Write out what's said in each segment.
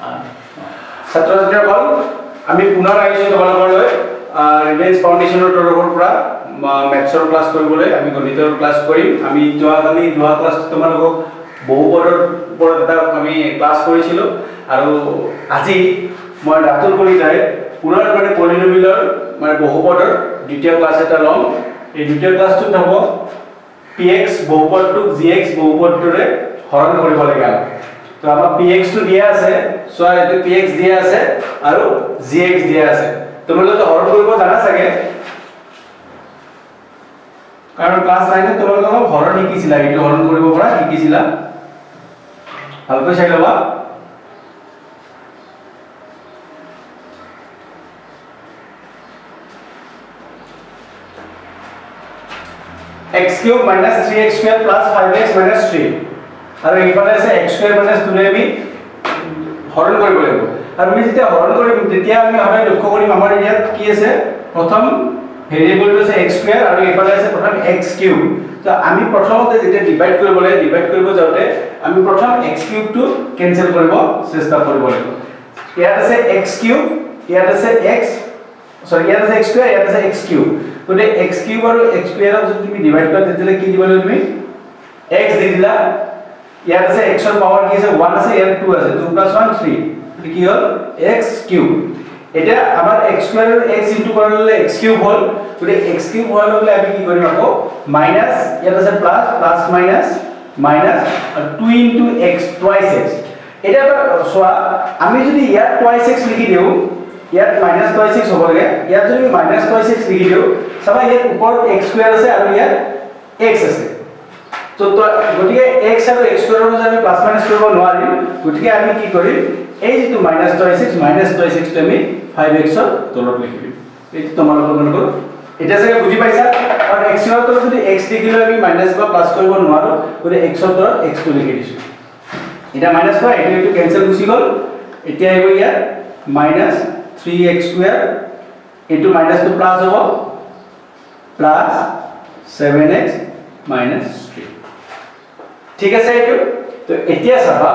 ছাত্ৰ ছাত্ৰীসকল আমি পুনৰ আহিছোঁ তোমালোকলৈ ৰেডিয়েন্স ফাউণ্ডেশ্যনৰ তৰফৰ পৰা মেথছৰ ক্লাছ কৰিবলৈ আমি গণিতৰ ক্লাছ কৰিম আমি যোৱা ক্লাছ তোমালোকক বহুপদৰ ওপৰত এটা আমি ক্লাছ কৰিছিলোঁ আৰু আজি মই ৰাতুল কলিতাই পুনৰ মানে পলিনমিয়ালৰ মানে বহুপদৰ দ্বিতীয় ক্লাছ এটা ল'ম এই দ্বিতীয় ক্লাছটোত হ'ব px বহুপদটোক gx বহুপদটোৰে হৰণ কৰিব লাগে তো আমাৰ px টো দিয়া আছে সো এটো px দিয়া আছে আৰু gx দিয়া আছে তোমালোকে হৰণ কৰিব জানা চাগে কাৰণ ক্লাছ 9 ত তোমালোকক হৰণ শিকিছিলা এটো হৰণ কৰিব পৰা শিকিছিলা ভালকৈ চাই লবা x³ - 3x² + 5x - 3 আৰু ইফালে আছে x² - 2 আমি হৰণ কৰিব লাগিব আৰু আমি যেতিয়া হৰণ কৰিম তেতিয়া আমি সদায় লক্ষ্য কৰিম আমাৰ ইয়াত কি আছে প্ৰথম ভেৰিয়েবলটো আছে x² আৰু ইফালে আছে প্ৰথম x³ তো আমি প্ৰথমতে যেতিয়া ডিভাইড কৰিব যাওঁতে আমি প্ৰথম x³ টো কেনসেল কৰিব চেষ্টা কৰিব লাগিব ইয়াত আছে x³ ইয়াত আছে ইয়াত আছে x² ইয়াত আছে x³ তো x³ আৰু x² ক যদি তুমি ডিভাইড কৰা তেতিয়ালে কি দিব লাগিব তুমি x দি দিলা ইয়াত আছে x ৰ পাৱাৰ কি আছে 1 আছে ইয়াত 2 আছে 2 + 1 3 এটো কি হ'ল x³ এটা আমাৰ x² আৰু x ইনটু কৰিলে x³ হ'ল তো x³ হোৱাৰ লগে আমি কি কৰিম আকৌ মাইনাস ইয়াত আছে প্লাস প্লাস মাইনাস মাইনাস আৰু 2 ইনটু x twice x এটা সোয়া আমি যদি ইয়াত twice x লিখি দিও ইয়াত মাইনাস twice x হ'ব লাগে ইয়াত যদি মাইনাস twice x লিখি দিও সবা ইয়াত ওপৰত x² আছে আৰু ইয়াত x আছে তো গটিকে x আৰু x² ৰ মাজত আমি প্লাস মাইনাস কৰিব নোৱাৰিম গটিকে আমি কি কৰিম এই যেটো মাইনাস twice x টো আমি 5x ৰ তলত লিখিম এই তোমালোকৰ মনকৰ এটা জায়গা বুজি পাইছা আৰু x ৰ তলত যদি x লিখিলে আমি মাইনাস বা প্লাস কৰিব নোৱাৰো গলে x ৰ তলত x টো লিখি দিছো এটা মাইনাস বা এটো কেনসেল গুছি গল এতিয়া আহিব ইয়াত মাইনাস 3x² এটো মাইনাস টু প্লাস হ'ব প্লাস 7x - 3 ঠিক আছে এটো তো এতিয়া চাবা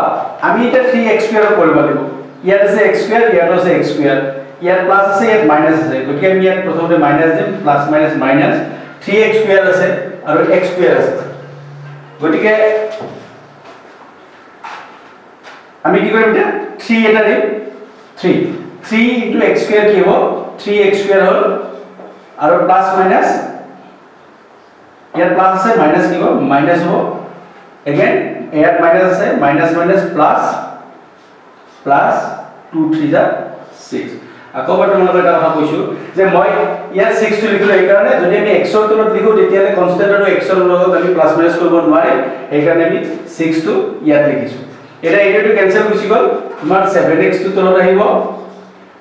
আমি এটা 3x² কৰিব লাগিব ইয়াত আছে x² ইয়াত আছে x² ইয়াত প্লাস আছে ইয়াত মাইনাস আছে গতিকে আমি ইয়াত প্ৰথমতে মাইনাস দিম প্লাস মাইনাস মাইনাস 3x² আছে আৰু x² আছে গতিকে আমি কি কৰিম এটা 3 এটা দিম 3 into x² কি হ'ব 3x² হ'ল আৰু প্লাস মাইনাস ইয়াত প্লাস আছে মাইনাস কি হ'ব মাইনাস হ'ব again ইয়াত মাইনাস আছে মাইনাস মাইনাস প্লাস প্লাস 2 3 যা 6 আকৌ তোমালোকক এটা কথা কৈছো যে মই ইয়াত 6 টো লিখিলো এই কাৰণে যদি আমি x ৰ তলত লিখো তেতিয়ালে কনস্ট্যান্ট আৰু x ৰ লগত আমি প্লাস মাইনাস কৰিব নোৱাৰে এই কাৰণে আমি 6 টো ইয়াত লিখিছো এটা এইটো কেনসেল গুছি গল তোমাৰ 7x টো তলত আহিব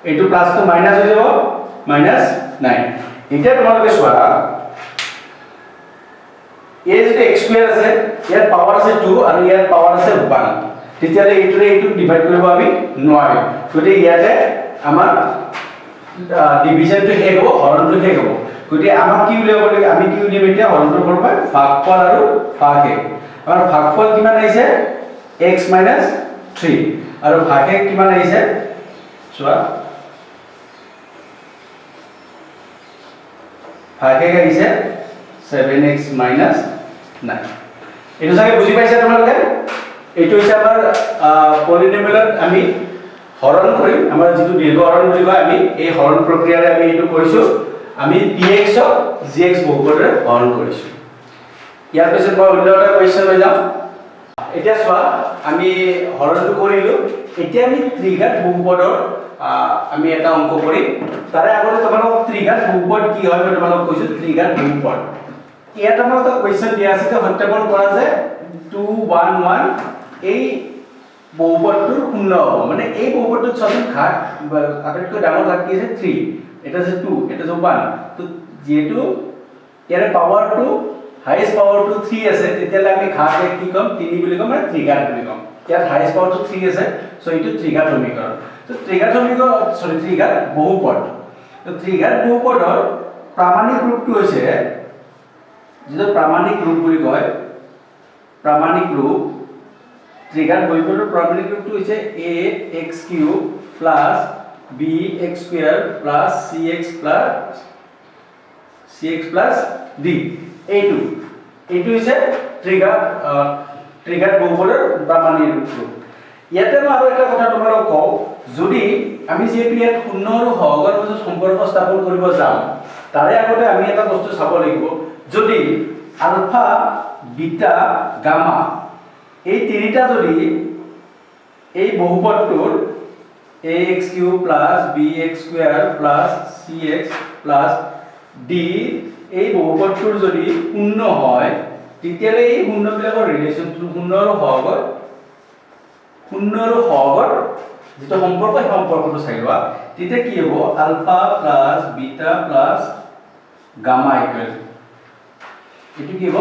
এইটো প্লাস টু মাইনাস হৈ যাব -9 এটা তোমালোকে চোৱা এই যে x² আছে ইয়াৰ পাৱাৰ আছে 2 আৰু ইয়াৰ পাৱাৰ আছে 1 তেতিয়ালে এইটো ডিভাইড কৰিব আমি নোৱাৰিম গতিকে ইয়াতে আমাৰ ডিভিজনটো শেষ হ'ব হৰণটো শেষ হ'ব গতিকে আমাক কি উলিয়াব লাগে আমি কি উলিয়াম এতিয়া হৰণটো কৰিব পাই ভাগফল আৰু ভাগশেষ আমাৰ ভাগফল কিমান আহিছে x - 3 আৰু ভাগশেষ কিমান আহিছে চোৱা ভাগশেষ আহিছে 7x - 9 এটো চাগে বুজি পাইছা তোমালোকে এটো হৈছে আমাৰ পলিনোমিয়ালত আমি হৰণ কৰিম আমাৰ যেটো দীৰ্ঘ হৰণ বুলি কয় আমি এই হৰণ প্ৰক্ৰিয়াৰে আমি এটো কৰিছো আমি px ক gx বহুপদৰে হৰণ কৰিছো ইয়াৰ পিছত মই অন্য এটা কোৱেশ্চন লৈ যাম এতিয়া চোৱা আমি হৰণটো কৰিলো এতিয়া আমি ত্ৰিঘাত বহুপদৰ আমি এটা অংক কৰিম তাৰে আগতে তোমালোকক ত্ৰিঘাত বহুপদ কি হয় মই তোমালোকক কৈছো ত্ৰিঘাত বহুপদ ইয়াত আমাৰ এটা কোৱেশ্চন দিয়া আছে যে সত্যাপন কৰা যে 2 1 1 এই বহুপদটোৰ শূন্য হ'ব মানে এই বহুপদটোৰ সঠিক ঘাত আটাইতকৈ ডাঙৰ ঘাত কি আছে 3 এটা আছে 2 এটা আছে 1 তো যেটো ইয়াৰ পাৱাৰটো হাইয়েস্ট পাৱাৰটো 3 আছে তেতিয়ালে আমি ঘাতক কি কম 3 বুলি কম মানে ত্ৰিঘাত বুলি কম ইয়াত হাইয়েস্ট পাৱাৰটো 3 আছে সো এইটো ত্ৰিঘাত সমীকৰণ তো ত্ৰিঘাত বহুপদ তো ত্ৰিঘাত বহুপদৰ প্ৰামাণিক ৰূপটো হৈছে যেটো প্ৰামাণিক ৰূপ বুলি কয় প্ৰামাণিক ৰূপ ট্ৰিগাৰ বহুপদৰ প্ৰবাবিলিটি গ্ৰুপটো হৈছে ax³ plus bx² plus cx plus d এইটো হৈছে ট্ৰিগাৰ বহুপদৰ প্ৰামাণিক গ্ৰুপ ইয়াতে মই আৰু এটা কথা তোমালোকক কওঁ যদি আমি যেহেতু ইয়াত শূন্য আৰু সহগৰ মাজত সম্পৰ্ক স্থাপন কৰিব যাওঁ তাৰে আগতে আমি এটা বস্তু চাব লাগিব যদি আলফা বিটা গামা এই তিনিটা যদি এই বহুপদটোৰ ax³ plus bx² plus cx plus d এই বহুপদটোৰ যদি শূন্য হয় তেতিয়ালে এই শূন্যবিলাকৰ ৰিলেচনটো শূন্য আৰু সহগৰ যেটা সম্পৰ্ক এই সম্পৰ্কটো চাই লোৱা তেতিয়া কি হ'ব alpha plus beta plus gamma equal এটো কি হ'ব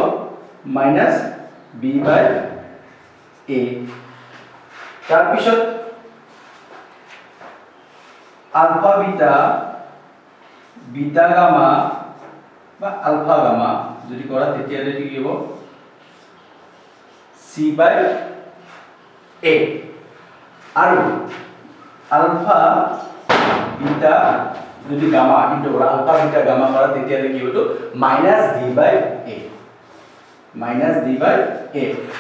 মাইনাস b বাই a তাৰ পিছত আলফা বিটা গামা বা আলফা গামা যদি কৰা তেতিয়া এটো কি হ'ব c বাই a আৰু আলফা বিটা যদি gamma into alpha beta gamma কৰা তেতিয়ালে কি হতো -d বাই a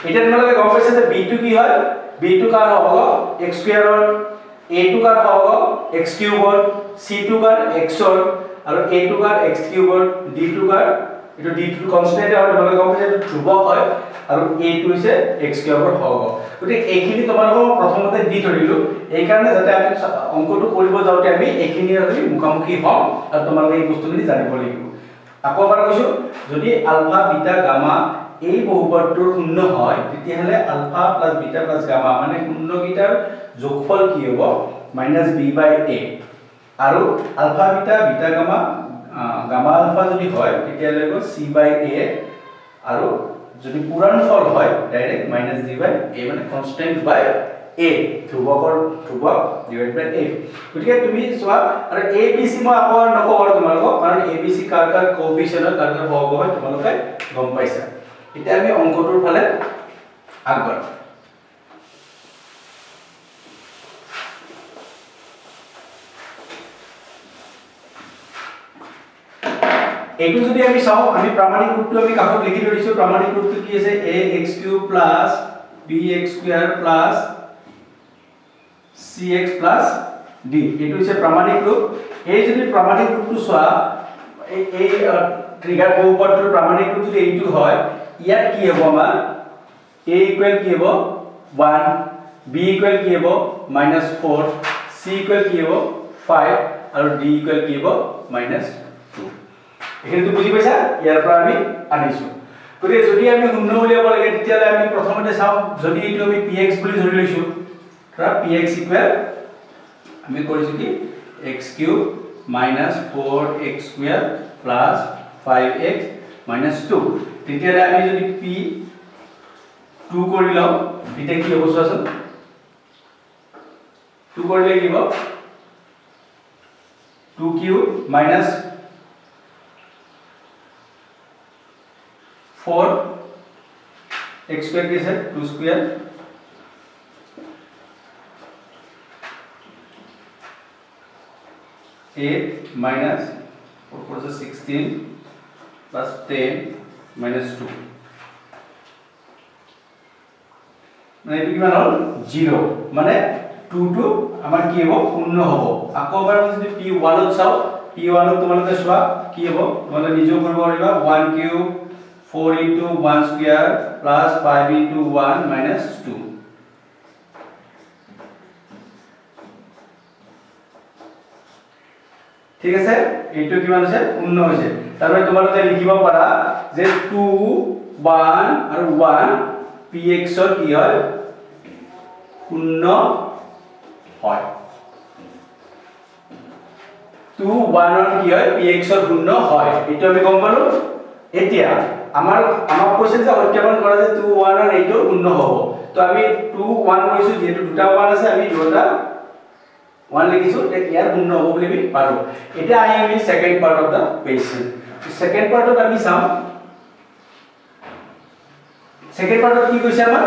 এটা তোমালোকে গম পাইছা যে b2 কি হয় b2 কাৰ হ'ব x² ৰ a2 কাৰ হ'ব x³ ৰ c2 কাৰ x ৰ আৰু a2 কাৰ x³ ৰ d2 কাৰ এটো d2 কনস্ট্যান্ট হয় তোমালোকে গম পাইছা এটো ধ্ৰুবক হয় আৰু a2 হৈছে x³ ৰ হ'ব গতি এইখিনি তোমালোকক প্ৰথমতে দি ধৰিলো এই কাৰণে যাতে আমি অংকটো কৰিব যাওতে আমি এইখিনি আমি মুখামুখি হম আৰু তোমালোকে এই বস্তুখিনি জানিব লাগিব আকৌ এবাৰ কৈছো যদি আলফা বিটা গামা এই বহুপদটোৰ শূন্য হয় তেতিয়াহলে alpha plus beta plus gamma মানে শূন্য গিটাৰ যোগফল কি হ'ব -b বাই a আৰু alpha beta gamma gamma alpha যদি হয় তেতিয়ালে হ'ব c বাই a আৰু যদি পূৰণ ফল হয় ডাইৰেক্ট -d বাই a মানে কনস্ট্যান্ট বাই a ধ্ৰুবক ডিভাইড বাই a গতিকে তুমি চোৱা আৰু a b c মই আকৌ নকওঁ আৰু তোমালোকক কাৰণ a b c কাৰ কোএফিচিয়েন্ট কাৰ সহগ হয় তোমালোকে গম পাইছা এতিয়া আমি অংকটোৰ ফালে আগবাঢ়ো এইটো যদি আমি চাও আমি প্ৰামাণিক ৰূপটো আমি কাকত লিখি ধৰিছো প্ৰামাণিক ৰূপটো কি আছে ax³ plus bx² plus cx plus d এইটো হৈছে প্ৰামাণিক ৰূপ এই যদি প্ৰামাণিক ৰূপটো চোৱা এই ট্ৰিগাৰ বহুপদটোৰ প্ৰামাণিক ৰূপ যদি এইটো হয় ইয়াত কি হ'ব আমাৰ a ইকুৱেল কি হ'ব 1 b ইকুৱেল কি হ'ব -4 c ইকুৱেল কি হ'ব 5 আৰু d ইকুৱেল কি হ'ব -2 এখানে বুজি পাইছা ইয়াৰ পৰা আমি আনিছো গতিকে যদি আমি শূন্য উলিয়াব লাগে তেতিয়ালে আমি প্ৰথমতে চাও যদি এইটো আমি px বুলি ধৰি লৈছো ধৰা px ইকুৱেল আমি কৰিছো কি x³ - 4x² + 5x - 2 তেতিয়ালে আমি যদি p 2 কৰি লও তেতিয়া কি হ'ব চোৱাচোন 2 কৰিলে কি হ'ব 2³ - 4 x² के साथ 2 स्क्वायर -8 4 4 16 plus 10 minus 2 মানে এটো কিমান হল 0 মানে 2 টু আমাৰ কি হ'ব শূন্য হ'ব আকৌ এবাৰ যদি p1 ত চাও p1 ত তোমালোকে চোৱা কি হ'ব তোমালোকে নিজে কৰিব পাৰিবা 1³ 4 into 1 square plus 5 into 1 minus 2 ঠিক আছে এইটো কিমান আছে 19 হৈছে তাৰমানে তোমালোকে লিখিব পাৰা যে 2 1 আৰু 1 px ৰ কি হয় 0 হয় 2 1 ৰ কি হয় px ৰ 0 হয় এইটো আমি গম পালো এতিয়া আমাক কৈছে যে সত্যাপন কৰা যে 2 1 আৰু এইটো 0 হ'ব তো আমি 2 1 কৈছো যেহেতু দুটা 1 আছে আমি দুটা 1 লিখিছো তে ইয়াৰ 0 হ'ব বুলি আমি পাৰো এটা আমি second part of the question second পাৰ্টত আমি চাম সেকেন্ড পাৰ্টত কি কৈছে আমাৰ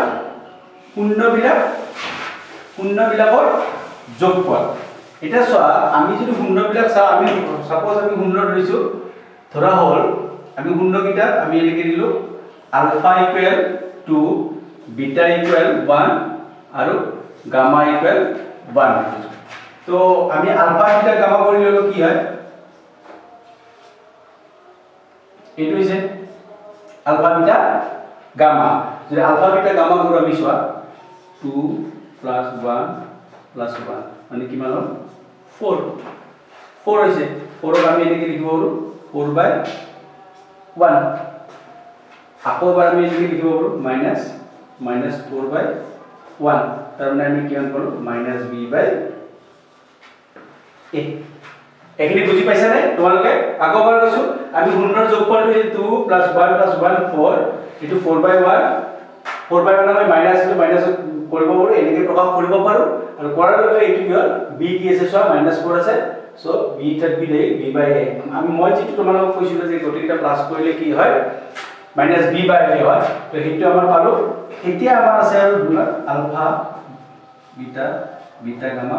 শূন্যবিলাকৰ যোগফল এটা চোৱা আমি যদি শূন্যবিলাক চাওঁ আমি সাপোজ আমি শূন্য ধৰিছো ধৰা হল আমি শূন্যকিটা আমি লিখি দিলো আলফা ইকুৱেল 2 বিটা ইকুৱেল 1 আৰু গামা ইকুৱেল 1 তো আমি আলফা বিটা গামা কৰি ললো কি হয় এইটো হৈছে আলফা বিটা গামা যদি আলফা বিটা গামা কৰো আমি চোৱা 2 plus 1 plus 1 মানে কিমান হল 4 4 হৈছে 4 আমি এনেকৈ লিখিব পাৰো 4/1 আকৌ এবাৰ আমি এনেকৈ লিখিব পাৰো -4/1 তাৰ মানে আমি কিমান পালো -b/a এখিনি বুজি পাইছা নে তোমালোকে আকৌ এবাৰ কৈছো আমি শূন্যৰ যোগফলটো 2 + 1 + 1 4 এটো 4/1 4/1 আমি মাইনাস কৰিব পাৰো এনেকৈ প্ৰকাশ কৰিব পাৰো আৰু কৰাৰ লগে এইটো কি হ'ল b কি আছে চোৱা -4 আছে সো b থাক বি দেই b/a আমি মই যেটো তোমালোকক কৈছিলো যে গতিকেটা প্লাস কৰিলে কি হয় -b/a হয় তো হেতু আমাৰ পালো এতিয়া আমাৰ আছে আৰু দুটা আলফা বিটা গামা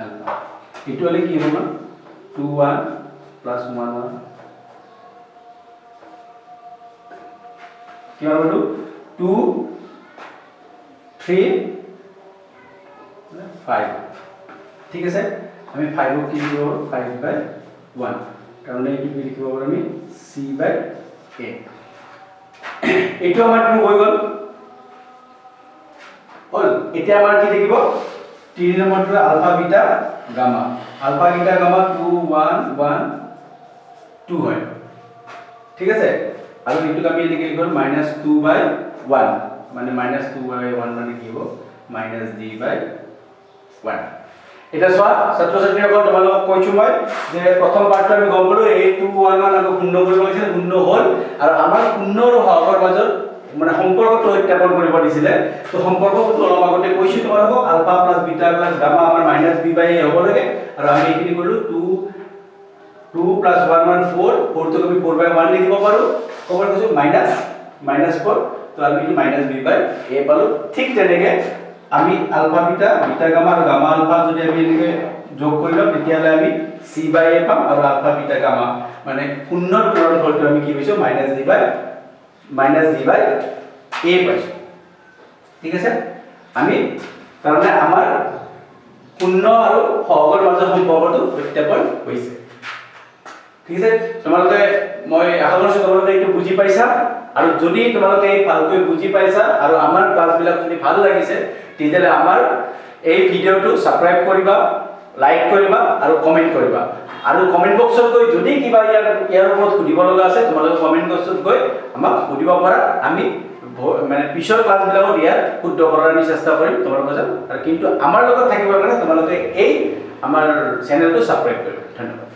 আলফা এটো হলে কি হ'ব 2 1 + 1 1 কি হলো 2 3 5 ঠিক আছে আমি 5 কি লিখিব 5/1 কারণ এই কি লিখিব পাৰো আমি c/a এটো আমাৰ কি হৈ গল এতিয়া আমাৰ কি লিখিব 3 নম্বৰটো আলফা বিটা গামা 2 1 1 2 হয় ঠিক আছে আৰু এইটো আমি লিখি লিখল -2/1 মানে -2/1 মানে কি হ'ব -d/1 এটা চোৱা ছাত্ৰ ছাত্ৰীসকল তোমালোকক কৈছো মই যে প্ৰথম পাৰ্টটো আমি গম পালো এই 2 1 1 আকৌ শূন্য কৰিব লাগিছিল শূন্য হ'ল আৰু আমাৰ শূন্য আৰু হৰৰ মাজত মানে সম্পৰ্কটো স্থাপন কৰিব দিছিলে তো সম্পৰ্কটো অলপ আগতে কৈছো তোমালোকক alpha plus beta plus gamma আমাৰ -b/a হ'ব লাগে আৰু আমি এইখিনি কৰিলো 2 + 1 1 4 4 তো আমি 4/1 লিখিব পাৰো কভাৰ কৈছো -4 তো আমি -b/a পালো ঠিক তেনেকে আমি আলফা বিটা গামা আৰু গামা আলফা যদি আমি এনেকৈ যোগ কৰিলো তেতিয়ালে আমি c/a পাম আৰু আলফা বিটা গামা মানে শূন্যৰ পূৰণফলটো আমি কি পাইছো -d/a পাইছো ঠিক আছে আমি তাৰমানে আমাৰ শূন্য আৰু সহগৰ মাজৰ সম্পৰ্কটো উত্থাপন হৈছে ঠিক আছে তোমালোকে মই আশা কৰিছো তোমালোকে এইটো বুজি পাইছা আৰু যদি তোমালোকে ভালকৈ বুজি পাইছা আৰু আমাৰ ক্লাছবিলাক যদি ভাল লাগিছে তেতিয়ালে আমাৰ এই ভিডিওটো সাবস্ক্ৰাইব কৰিবা লাইক কৰিবা আৰু কমেন্ট কৰিবা আৰু কমেন্ট বক্সত গৈ যদি কিবা ইয়াৰ ওপৰত সুধিব লগা আছে তোমালোকে কমেন্ট বক্সত গৈ আমাক সুধিব পাৰা আমি মানে পিছৰ ক্লাছবিলাকত ইয়াৰ শুদ্ধ কৰাৰ আমি চেষ্টা কৰিম তোমালোকৰ মাজত আৰু কিন্তু আমাৰ লগত থাকিবৰ কাৰণে তোমালোকে এই আমাৰ চেনেলটো সাবস্ক্ৰাইব কৰিবা ধন্যবাদ